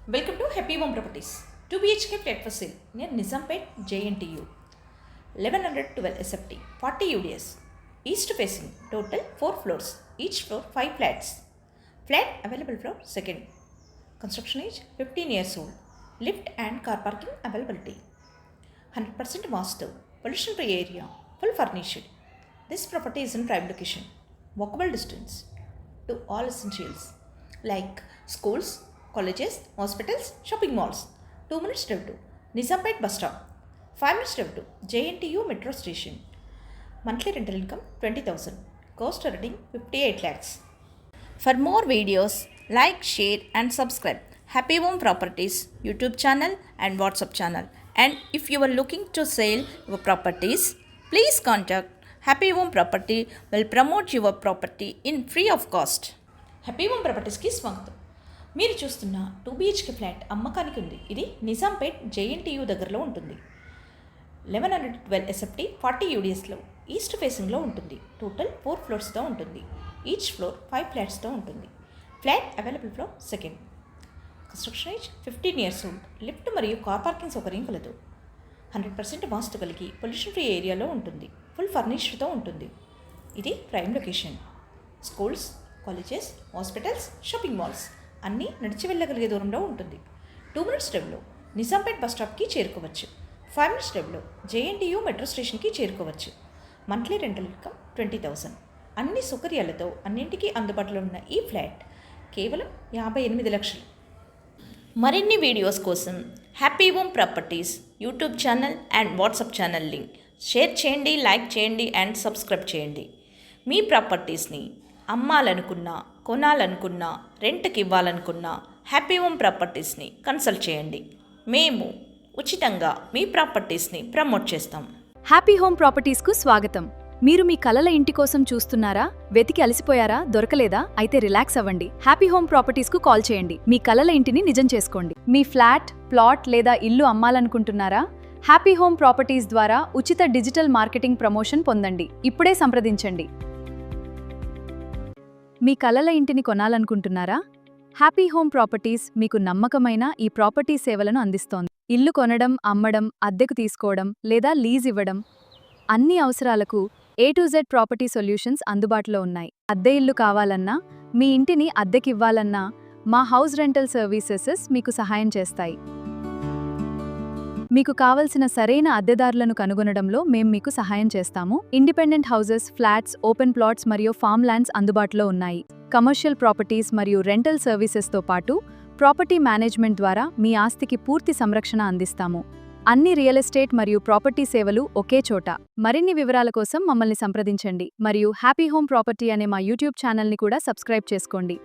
Welcome to Happy Home Properties. 2 BHK flat for sale near Nizampet, JNTU. 1112 SFT, 40 UDS. East facing, total 4 floors. Each floor 5 flats. Flat available for second. Construction age 15 years old. Lift and car parking availability. 100% master. Pollution free area. Full furnished. This property is in prime location. Walkable distance to all essentials like schools, colleges, hospitals, shopping malls. 2 minutes drive to Nizampet bus stop. 5 minutes drive to JNTU metro station. Monthly rental income 20,000. Cost renting 58 lakhs. For more videos, like, share and subscribe Happy Home Properties YouTube channel and WhatsApp channel. And if you are looking to sell your properties, please contact Happy Home Property will promote your property in free of cost. Happy home ప్రాపర్టీస్కి స్వాగతం. మీరు చూస్తున్న 2 BHK flat అమ్మకానికి ఉంది. ఇది Nizampet JNTU దగ్గరలో ఉంటుంది. 1112 SFT 40 UDSలో east ఫేసింగ్లో ఉంటుంది. టోటల్ 4 ఫ్లోర్స్తో ఉంటుంది. ఈచ్ ఫ్లోర్ 5 ఫ్లాట్స్తో ఉంటుంది. Flat available flow second. Construction age 15 years old. Lift మరియు కార్ పార్కింగ్ సౌకర్యం కలదు. 100% వాస్తు కలిగి పొల్యూషన్ ఫ్రీ ఏరియాలో ఉంటుంది. ఫుల్ ఫర్నిష్డ్తో ఉంటుంది. ఇది prime location. Schools, colleges, hospitals, shopping malls అన్నీ నడిచి వెళ్ళగలిగే దూరంలో ఉంటుంది. 2 minutes డ్రైవ్లో నిజాంపేట్ బస్ స్టాప్కి చేరుకోవచ్చు. 5 minutes డ్రైవ్లో JNTU మెట్రో స్టేషన్కి చేరుకోవచ్చు. Monthly rental income 20,000. అన్ని సౌకర్యాలతో అన్నింటికీ అందుబాటులో ఉన్న ఈ ఫ్లాట్ కేవలం 58 లక్షలు. మరిన్ని వీడియోస్ కోసం happy home properties YouTube channel and WhatsApp channel link share చేయండి, లైక్ చేయండి అండ్ సబ్స్క్రైబ్ చేయండి. మీ ప్రాపర్టీస్ని అమ్మాలనుకున్నా, కొనాలనుకున్నా, రెంట్కి ఇవ్వాలనుకున్నా హ్యాపీ హోమ్ ప్రాపర్టీస్ని కన్సల్ట్ చేయండి. మేము ఉచితంగా మీ ప్రాపర్టీస్ని ప్రమోట్ చేస్తాం. హ్యాపీ హోమ్ ప్రాపర్టీస్కు స్వాగతం. మీరు మీ కలల ఇంటి కోసం చూస్తున్నారా? వెతికి అలసిపోయారా? దొరకలేదా? అయితే రిలాక్స్ అవ్వండి. హ్యాపీ హోమ్ ప్రాపర్టీస్కు కాల్ చేయండి. మీ కలల ఇంటిని నిజం చేసుకోండి. మీ ఫ్లాట్, ప్లాట్ లేదా ఇల్లు అమ్మాలనుకుంటున్నారా? హ్యాపీ హోమ్ ప్రాపర్టీస్ ద్వారా ఉచిత డిజిటల్ మార్కెటింగ్ ప్రమోషన్ పొందండి. ఇప్పుడే సంప్రదించండి. మీ కలల ఇంటిని కొనాలనుకుంటున్నారా? హ్యాపీ హోమ్ ప్రాపర్టీస్ మీకు నమ్మకమైన ఈ ప్రాపర్టీ సేవలను అందిస్తోంది. ఇల్లు కొనడం, అమ్మడం, అద్దెకు తీసుకోవడం లేదా లీజ్ ఇవ్వడం అన్ని అవసరాలకు A to Z property solutions అందుబాటులో ఉన్నాయి. అద్దె ఇల్లు కావాలన్నా, మీ ఇంటిని అద్దెకివ్వాలన్నా మా హౌస్ రెంటల్ సర్వీసెస్ మీకు సహాయం చేస్తాయి. మీకు కావలసిన సరైన అద్దెదారులను కనుగొనడంలో మేం మీకు సహాయం చేస్తాము. Independent houses, flats, open plots మరియు ఫామ్ ల్యాండ్స్ అందుబాటులో ఉన్నాయి. కమర్షియల్ ప్రాపర్టీస్ మరియు రెంటల్ సర్వీసెస్తో పాటు ప్రాపర్టీ మేనేజ్మెంట్ ద్వారా మీ ఆస్తికి పూర్తి సంరక్షణ అందిస్తాము. అన్ని రియల్ ఎస్టేట్ మరియు ప్రాపర్టీ సేవలు ఒకే చోట. మరిన్ని వివరాల కోసం మమ్మల్ని సంప్రదించండి మరియు హ్యాపీ హోమ్ ప్రాపర్టీ అనే మా యూట్యూబ్ ఛానల్ని కూడా సబ్స్క్రైబ్ చేసుకోండి.